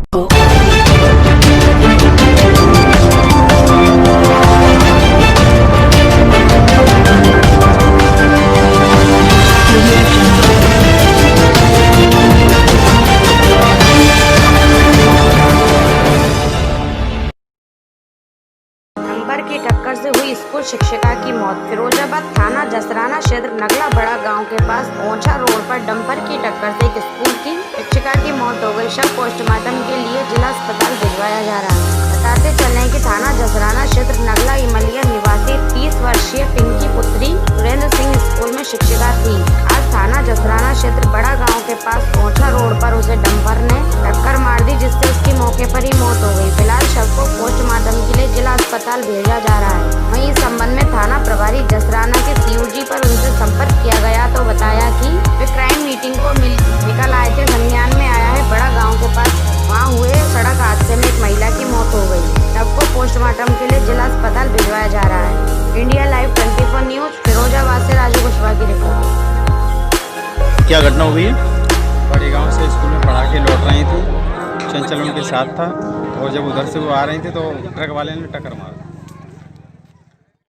Dumper की टक्कर से हुई स्कूल शिक्षिका की मौत। फिरोजाबाद थाना जसराना क्षेत्र नगला बड़ा गांव के पास ओछा रोड पर डंपर की टक्कर से एक स्कूल की शिक्षिका की मौत हो गई। शव पोस्टमार्टम के लिए जिला अस्पताल भिजवाया जा रहा है। बताते चलें कि थाना जसराना क्षेत्र नगला इमलिया निवासी 30 वर्षीय पिंकी पुत्री सुरेंद्र सिंह स्कूल में शिक्षिका थी। आज थाना जसराना क्षेत्र बड़ा गाँव के पास ओछा रोड पर उसे डंपर ने टक्कर मार दी, जिससे उसकी मौके पर ही मौत हो गई। फिलहाल शव को पोस्टमार्टम के लिए जिला अस्पताल भेजा जा रहा है। वहीं इस संबंध में थाना प्रभारी जसराना के सीओजी पर उनसे संपर्क किया गया तो बताया कि वे क्राइम मीटिंग को निकल आए थे। संज्ञान में आया है बड़ा गांव के पास वहां हुए सड़क हादसे में एक महिला की मौत हो गई। शव को पोस्टमार्टम के लिए जिला अस्पताल भिजवाया जा रहा है। इंडिया लाइव 24 न्यूज फिरोजाबाद से राजू कुशवाहा की रिपोर्ट। क्या घटना हुई है? बड़ी गांव से स्कूल में पढ़ा के लौट रही थी, चंचल उनके साथ था और जब उधर से वो आ रही थी तो ट्रक वाले ने टक्कर मारा।